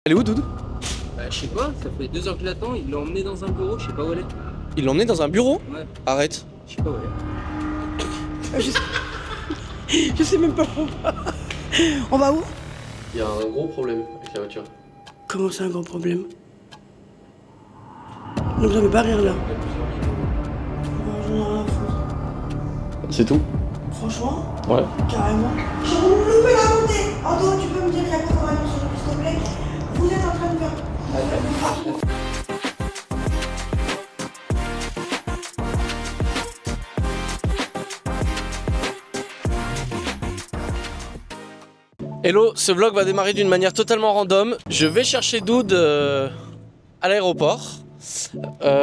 Elle est où, Doud? Bah, je sais pas, ça fait 2 heures que je l'attends, il l'a emmené dans un bureau, je sais pas où elle est. Il l'a emmené dans un bureau? Ouais, Arrête. je sais pas où elle est. Je sais même pas où. On va où? Il y a un gros problème avec la voiture. Comment c'est un gros problème? Ne vous en faites pas rire là. J'en ai rien à foutre. C'est tout? Franchement, Ouais. carrément. J'ai loupé la montée. Antoine, tu peux me dire il y a quoi comme annonce sur le s'il te plaît? Vous êtes en train de faire. Hello, ce vlog va démarrer d'une manière totalement random. Je vais chercher Doud à l'aéroport.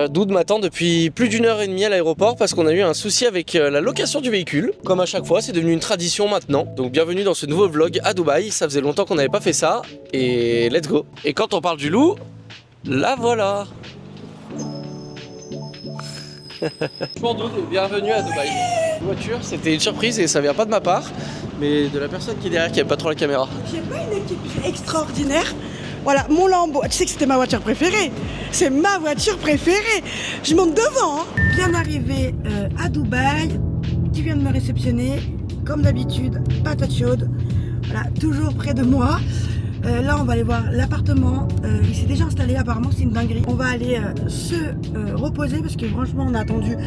Doud m'attend depuis plus d'1 h 30 à l'aéroport parce qu'on a eu un souci avec la location du véhicule. Comme à chaque fois, c'est devenu une tradition maintenant. Donc bienvenue dans ce nouveau vlog à Dubaï. Ça faisait longtemps qu'on n'avait pas fait ça. Et let's go. Et quand on parle du loup, la voilà. Bonjour Doud, bienvenue à Dubaï. La voiture, c'était une surprise et ça vient pas de ma part, mais de la personne qui est derrière qui aime pas trop la caméra. J'ai pas une équipe extraordinaire. Voilà, mon Lambo. Tu sais que c'était ma voiture préférée. C'est ma voiture préférée. Je monte devant. Hein. Bien arrivé à Dubaï, qui vient de me réceptionner. Comme d'habitude, patate chaude. Voilà, toujours près de moi. Là, on va aller voir l'appartement. Il s'est déjà installé, apparemment, c'est une dinguerie. On va aller se reposer parce que franchement, on a attendu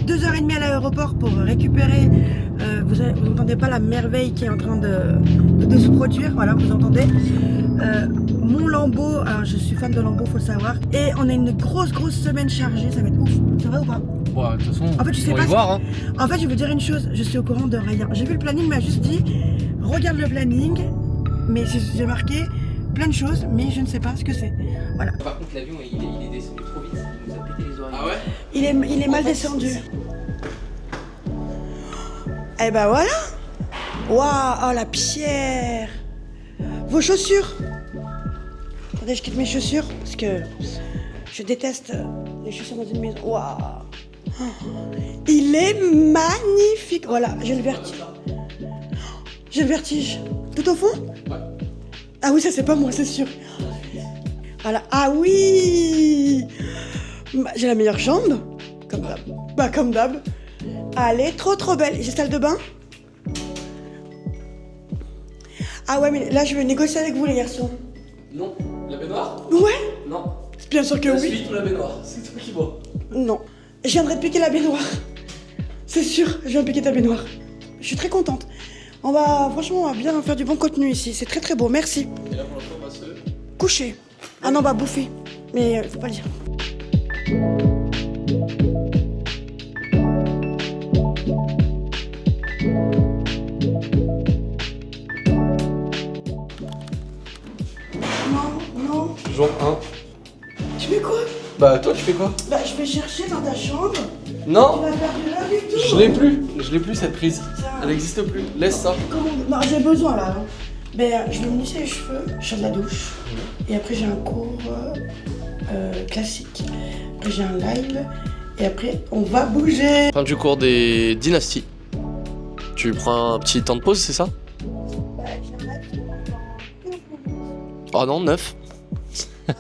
2 h 30 à l'aéroport pour récupérer. Vous n'entendez pas la merveille qui est en train de se produire. Voilà, vous entendez. Mon Lambo, alors je suis fan de Lambo, faut le savoir. Et on a une grosse semaine chargée, ça va être ouf. C'est vrai ou pas? Ouais, de toute façon, en fait, je sais on pas va y voir. Hein. En fait, je veux dire une chose, je suis au courant de rien. J'ai vu le planning, mais m'a juste dit, regarde le planning. Mais j'ai marqué plein de choses, mais je ne sais pas ce que c'est. Voilà. Par contre, l'avion il est descendu trop vite, il nous a pété les oreilles. Ah ouais? Il est mal descendu. Eh ben voilà. Waouh, oh la pierre. Vos chaussures. Attendez, je quitte mes chaussures parce que je déteste les chaussures dans une maison. Waouh. Il est magnifique. Voilà, j'ai le vertige. J'ai le vertige. Tout au fond? Ouais. Ah oui, ça c'est pas moi, c'est sûr. Voilà. Ah oui. J'ai la meilleure chambre. Comme d'hab. Bah comme d'hab. Elle est trop belle. J'ai salle de bain. Ah ouais, mais là je vais négocier avec vous les garçons. Non. La baignoire? Ouais. Non. Bien sûr que La oui. suite ou la baignoire? C'est toi qui vois. Non. Je viendrai de piquer la baignoire. C'est sûr, je viens de piquer ta baignoire. Je suis très contente. Franchement, on va bien faire du bon contenu ici. C'est très beau, merci. Et là pour l'instant on va se... Coucher. Ah non, on va bouffer. Mais faut pas le dire. Non. Jour 1. Tu fais quoi? Bah toi tu fais quoi? Bah je vais chercher dans ta chambre. Tu Non. vas faire du love et tout. Je l'ai plus cette prise. Tiens. Elle n'existe plus. Laisse ça. Comment... Non, j'ai besoin là. Hein. Ben, je vais me lisser les cheveux, je fais de la douche. Et après, j'ai un cours classique. Après, j'ai un live. Et après, on va bouger. Fin du cours des dynasties. Tu prends un petit temps de pause, c'est ça? Bah, j'ai un live dans Oh non, 9. Tu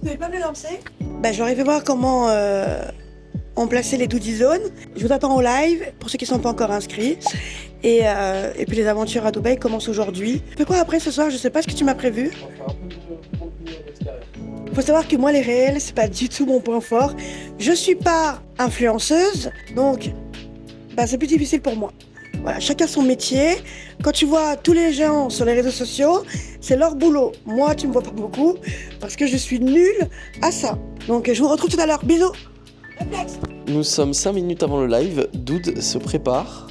n'avais pas me le lancer? Bah, je leur ai fait voir comment on plaçait les doody zones. Je vous attends au live, pour ceux qui ne sont pas encore inscrits. Et puis les aventures à Dubaï commencent aujourd'hui. Tu fais quoi après ce soir? Je sais pas ce que tu m'as prévu. Faut savoir que moi les réels c'est pas du tout mon point fort. Je suis pas influenceuse, donc bah, c'est plus difficile pour moi. Voilà, chacun son métier. Quand tu vois tous les gens sur les réseaux sociaux, c'est leur boulot. Moi tu me vois pas beaucoup parce que je suis nulle à ça. Donc je vous retrouve tout à l'heure. Bisous. Réflexe. Nous sommes 5 minutes avant le live. Doud se prépare.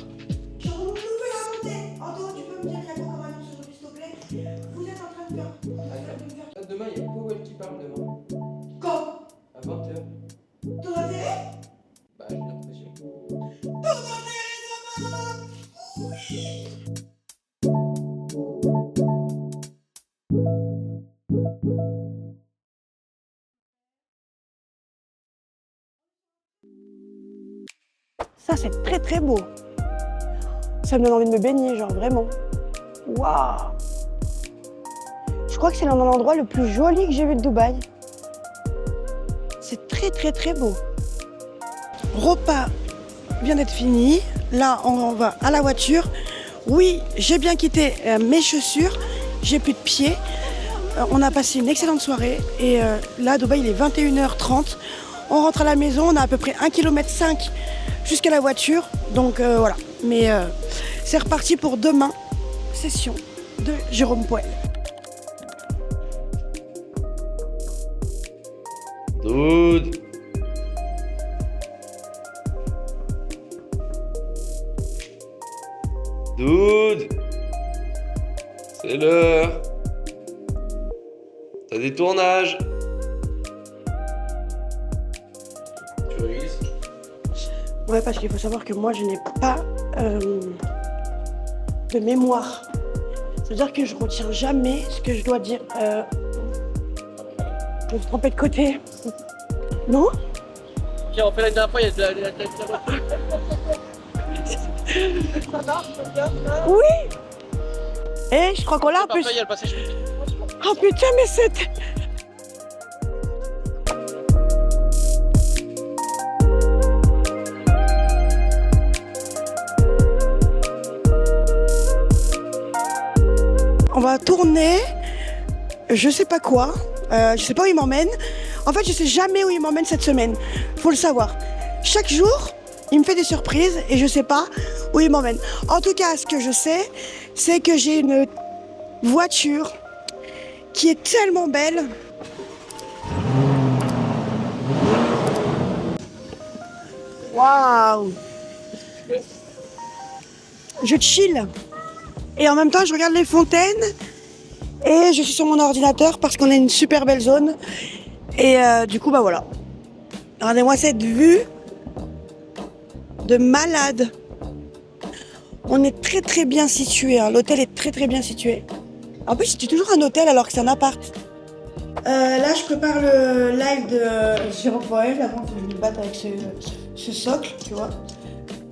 Demain, il y a Powell qui parle demain. Quand? À 20h. Ton intérêt? Bah, j'ai l'impression. Ton intérêt demain? Oui. Ça, c'est très beau. Ça me donne envie de me baigner, genre vraiment. Waouh! Je crois crois que c'est l'endroit le plus joli que j'ai vu de Dubaï. C'est très très très beau. Repas vient d'être fini. Là, on va à la voiture. Oui, j'ai bien quitté mes chaussures. J'ai plus de pieds. On a passé une excellente soirée. Et là, à Dubaï, il est 21h30. On rentre à la maison. On a à peu près 1,5 km jusqu'à la voiture. Donc voilà. Mais c'est reparti pour demain. Session de Jérôme Poel. Dude. Dude. C'est l'heure. T'as des tournages. Tu révises? Ouais, parce qu'il faut savoir que moi, je n'ai pas de mémoire. C'est-à-dire que je retiens jamais ce que je dois dire. Je me suis trompée de côté. Non? Ok, on fait la dernière fois, il y a de la Oui! Et je crois qu'on l'a en plus. il y a le passage. Oh putain, mais c'était... On va tourner, je sais pas quoi, je sais pas où il m'emmène. En fait, je sais jamais où il m'emmène cette semaine, faut le savoir. Chaque jour, il me fait des surprises et je sais pas où il m'emmène. En tout cas, ce que je sais, c'est que j'ai une voiture qui est tellement belle. Waouh! Je chill. Et en même temps, je regarde les fontaines et je suis sur mon ordinateur parce qu'on a une super belle zone. Et du coup, bah voilà. Regardez-moi cette vue de malade. On est très très bien situé. Hein. L'hôtel est très très bien situé. En plus, c'est toujours un hôtel alors que c'est un appart. Là, je prépare le live de Jérôme Poel. Avant, il faut que je me batte avec ce socle, tu vois.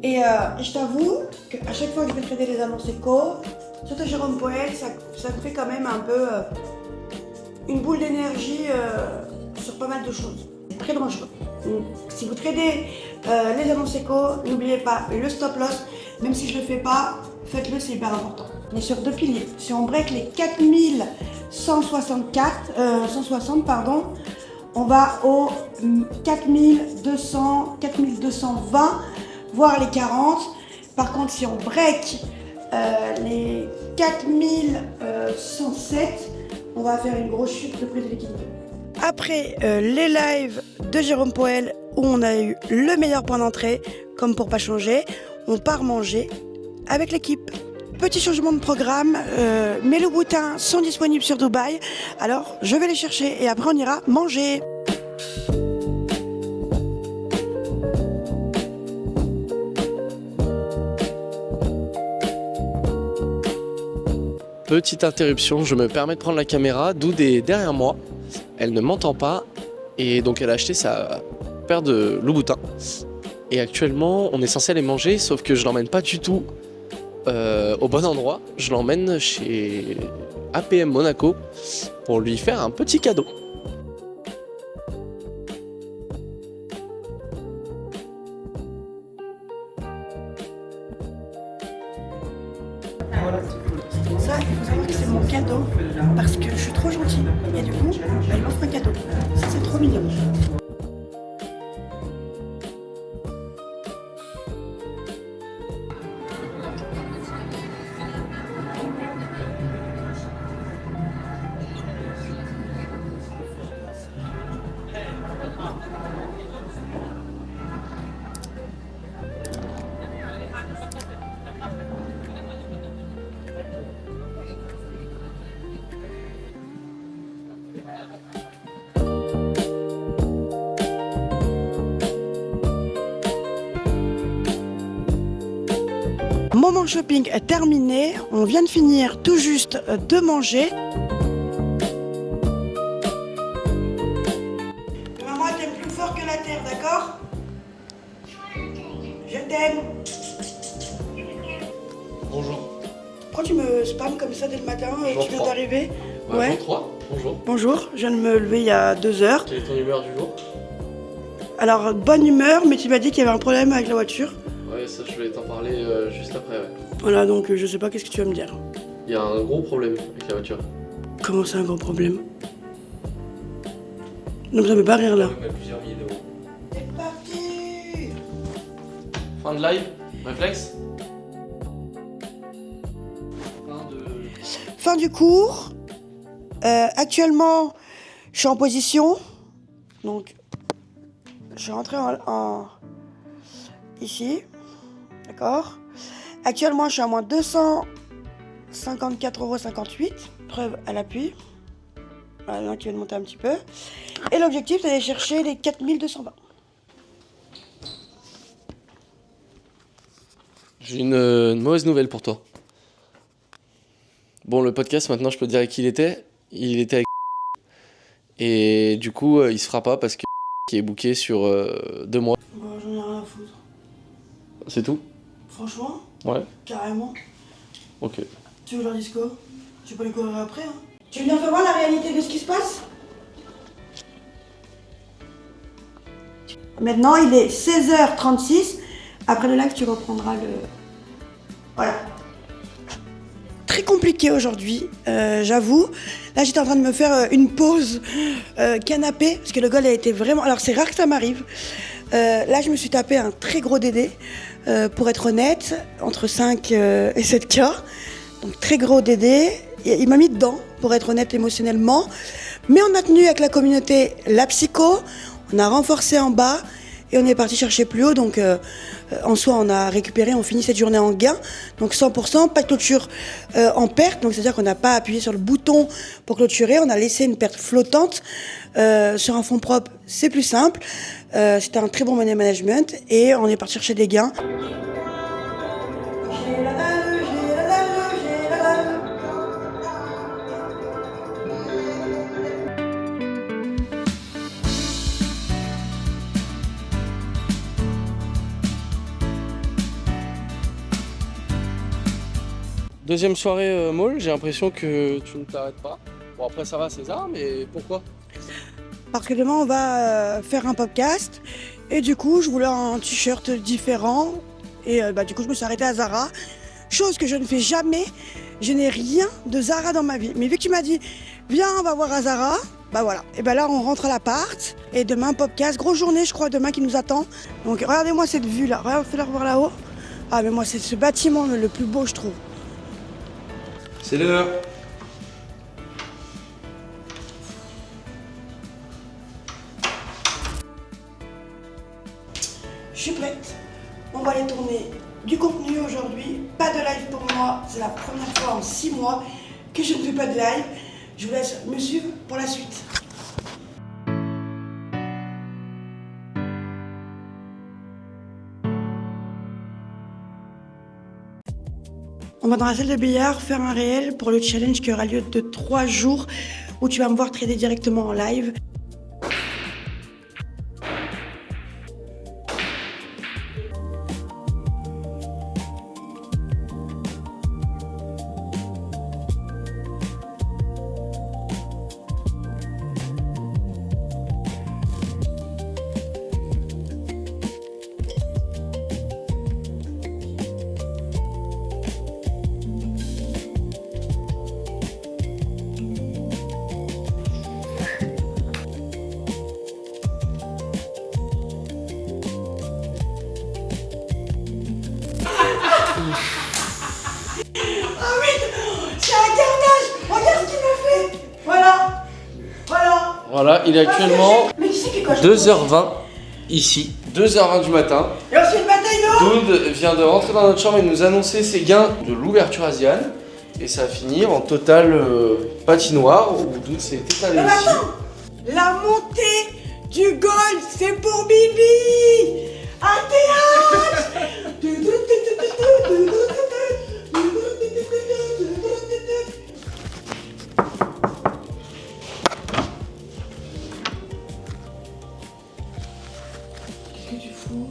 Et je t'avoue qu'à chaque fois que je vais traiter les annonces éco, surtout Jérôme Poel, ça me fait quand même un peu une boule d'énergie sur pas mal de choses. C'est très dangereux. Donc, si vous tradez les annonces éco, n'oubliez pas le stop loss. Même si je le fais pas, faites-le, c'est hyper important. On est sur deux piliers. Si on break les 160 pardon, on va aux 4200, 4220, voire les 40. Par contre, si on break les 4107, on va faire une grosse chute de prix de l'équilibre. Après les lives de Jérôme Poel, où on a eu le meilleur point d'entrée, comme pour pas changer, on part manger avec l'équipe. Petit changement de programme, mes loups-boutins sont disponibles sur Dubaï, alors je vais les chercher et après on ira manger. Petite interruption, je me permets de prendre la caméra. Doud est derrière moi, elle ne m'entend pas et donc elle a acheté sa paire de loups-boutins. Et actuellement, on est censé les manger, sauf que je l'emmène pas du tout au bon endroit. Je l'emmène chez APM Monaco pour lui faire un petit cadeau. Ça, il faut savoir que c'est mon cadeau parce que je suis trop gentille. Et du coup, elle m'offre un cadeau. Ça, c'est trop mignon. Moment shopping est terminé, on vient de finir tout juste de manger. Maman t'aime plus fort que la terre, d'accord? Je t'aime. Bonjour. Pourquoi tu me spams comme ça dès le matin? Tu viens d'arriver? Ouais. Jour 3, bonjour. Bonjour, je viens de me lever il y a 2 heures. Quelle est ton humeur du jour? Alors, bonne humeur, mais tu m'as dit qu'il y avait un problème avec la voiture. Ouais, ça je voulais t'en parler juste après, ouais. Voilà, donc je sais pas qu'est-ce que tu vas me dire. Il y a un gros problème avec la voiture. Comment c'est un gros problème? Non, mais ça me fait pas rire là. On a plusieurs milliers d'euros. C'est parti! Fin de live, réflexe. Fin de... Fin du cours. Actuellement, je suis en position. Donc, je suis rentré ici. D'accord? Actuellement, je suis à moins 254,58 €. Preuve à l'appui. Voilà, il y en a qui vient de monter un petit peu. Et l'objectif, c'est d'aller chercher les 4220. J'ai une mauvaise nouvelle pour toi. Bon, le podcast, maintenant, je peux te dire qui il était. Il était avec... Et du coup, il se fera pas parce que qui est booké sur 2 mois. Bon, j'en ai rien à foutre. C'est tout? Franchement, Ouais. carrément. Ok. Tu veux leur dire quoi? Tu peux les courir après, hein. Tu viens faire voir la réalité de ce qui se passe? Maintenant, il est 16h36. Après le live, tu reprendras le... Voilà. Très compliqué aujourd'hui, j'avoue. Là, j'étais en train de me faire une pause canapé, parce que le goal a été vraiment... Alors, c'est rare que ça m'arrive. Là, je me suis tapé un très gros DD, pour être honnête, entre 5 et 7K. Donc, très gros DD. Il m'a mis dedans, pour être honnête émotionnellement. Mais on a tenu avec la communauté la psycho, on a renforcé en bas et on est parti chercher plus haut. Donc en soi, on a récupéré, on finit cette journée en gain. Donc 100%, pas de clôture en perte. Donc c'est-à-dire qu'on n'a pas appuyé sur le bouton pour clôturer, on a laissé une perte flottante. Sur un fonds propre, c'est plus simple. C'était un très bon money management et on est parti chercher des gains. J'ai la dalle, j'ai la dalle, j'ai la dalle. Deuxième soirée mall, j'ai l'impression que tu ne t'arrêtes pas. Bon, après ça va César, mais pourquoi? Parce que demain on va faire un podcast et du coup je voulais un t-shirt différent et du coup je me suis arrêtée à Zara, chose que je ne fais jamais, je n'ai rien de Zara dans ma vie. Mais vu que tu m'as dit viens on va voir à Zara, bah voilà, et ben là on rentre à l'appart et demain podcast, grosse journée je crois demain qui nous attend. Donc regardez-moi cette vue là, regardez-la voir là-haut. Ah mais moi c'est ce bâtiment le plus beau je trouve. C'est l'heure. Je suis prête. On va aller tourner du contenu aujourd'hui. Pas de live pour moi. C'est la première fois en 6 mois que je ne fais pas de live. Je vous laisse me suivre pour la suite. On va dans la salle de billard faire un réel pour le challenge qui aura lieu de 3 jours où tu vas me voir trader directement en live. Voilà, il est actuellement Mais qui c'est qui coche 2h20 ici, 2h20 du matin. Et ensuite bataille d'eau. Doud vient de rentrer dans notre chambre et nous annoncer ses gains de l'ouverture asiane. Et ça va finir en totale patinoire où Doud s'est étalé Non, mais ici. attends. La montée du golf, c'est pour Bibi. Un théâtre. Qu'est-ce que tu fous?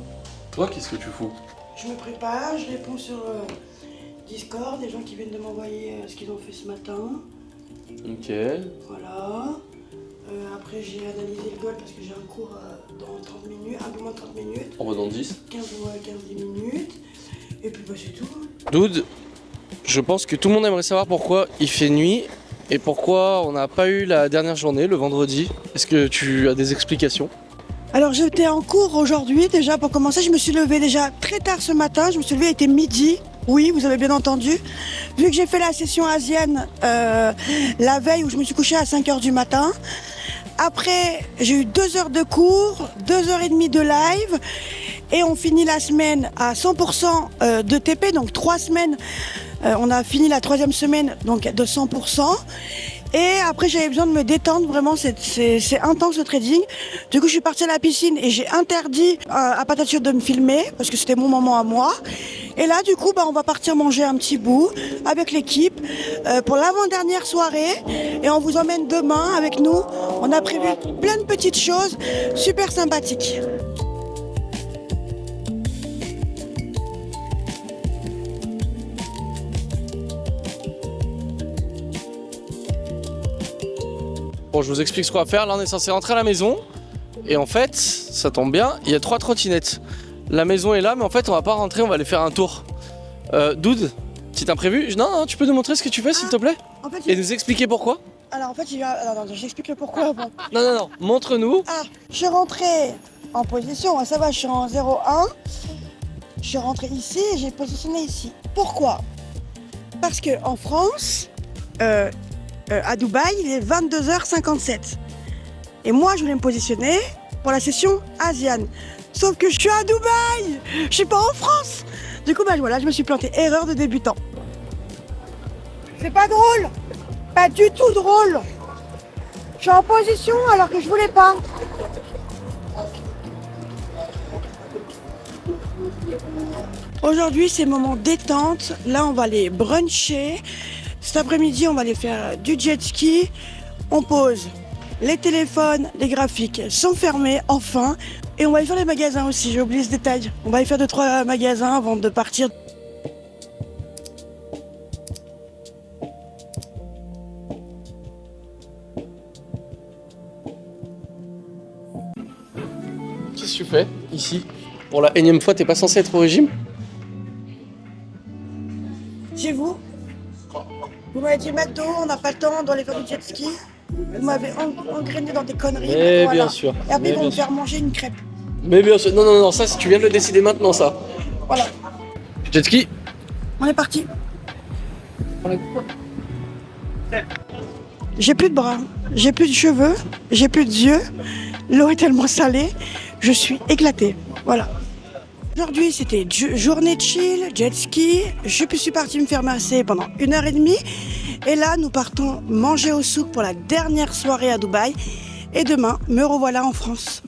Toi, qu'est-ce que tu fous? Je me prépare, je réponds sur Discord, des gens qui viennent de m'envoyer ce qu'ils ont fait ce matin. Ok. Voilà. Après, j'ai analysé le goal parce que j'ai un cours dans 30 minutes, un peu moins de 30 minutes. On va dans 10. 15-10 minutes. Et puis, bah, c'est tout. Dude, je pense que tout le monde aimerait savoir pourquoi il fait nuit et pourquoi on n'a pas eu la dernière journée, le vendredi. Est-ce que tu as des explications? Alors, j'étais en cours aujourd'hui. Déjà, pour commencer, je me suis levée déjà très tard ce matin. Je me suis levée, il était midi. Oui, vous avez bien entendu. Vu que j'ai fait la session asienne la veille où je me suis couchée à 5h du matin. Après, j'ai eu 2 heures de cours, 2h30 de live. Et on finit la semaine à 100% de TP, donc 3 semaines. On a fini la 3e semaine donc de 100%. Et après, j'avais besoin de me détendre, vraiment, c'est intense le trading. Du coup, je suis partie à la piscine et j'ai interdit à Patatio de me filmer parce que c'était mon moment à moi. Et là, du coup, on va partir manger un petit bout avec l'équipe pour l'avant-dernière soirée. Et on vous emmène demain avec nous. On a prévu plein de petites choses super sympathiques. Bon, je vous explique ce qu'on va faire. Là, on est censé rentrer à la maison. Et en fait, ça tombe bien, il y a 3 trottinettes. La maison est là, mais en fait, on va pas rentrer, on va aller faire un tour. Dude, petit imprévu. Non, tu peux nous montrer ce que tu fais, s'il te plaît? En fait, Et nous expliquer pourquoi? alors, en fait, alors, j'explique le pourquoi avant. Non, montre-nous. Ah, je suis rentrée en position, ça va, je suis en 0-1. Je suis rentrée ici et j'ai positionné ici. Pourquoi? Parce qu'en France, à Dubaï, il est 22h57. Et moi, je voulais me positionner pour la session asienne. Sauf que je suis à Dubaï, je suis pas en France. Du coup, voilà, je me suis plantée. Erreur de débutant. C'est pas drôle, pas du tout drôle. Je suis en position alors que je voulais pas. Aujourd'hui, c'est moment détente. Là, on va aller bruncher. Cet après-midi, on va aller faire du jet ski. On pose les téléphones, les graphiques sont fermés, enfin. Et on va aller faire les magasins aussi, j'ai oublié ce détail. On va aller faire 2-3 magasins avant de partir. Qu'est-ce que tu fais ici? Pour la énième fois, t'es pas censé être au régime? Chez vous, vous m'avez dit McDo, on n'a pas le temps, on doit aller faire du jet ski. Vous m'avez engrainé dans des conneries. Mais voilà. bien sûr. Et après, Mais ils vont bien me faire manger une crêpe. Mais bien sûr. Non, ça, tu viens de le décider maintenant, ça. Voilà. Jet ski. On est parti. J'ai plus de bras, j'ai plus de cheveux, j'ai plus de yeux. L'eau est tellement salée, je suis éclatée. Voilà. Aujourd'hui, c'était journée chill, jet ski. Je suis partie me faire masser pendant 1h30. Et là, nous partons manger au souk pour la dernière soirée à Dubaï. Et demain, me revoilà en France.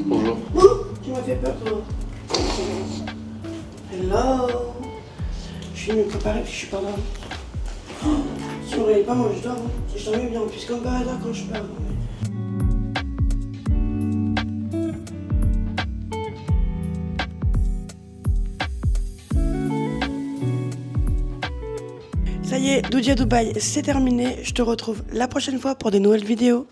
Bonjour. Tu m'as fait peur, toi. Hello. Je suis venue me préparer puis je suis pas là. Oh, si on ne réveille pas, moi je dors. Hein. Si je dormais bien, en plus comme par hasard quand je parle. Ça y est, Doudi à Dubaï, c'est terminé. Je te retrouve la prochaine fois pour des nouvelles vidéos.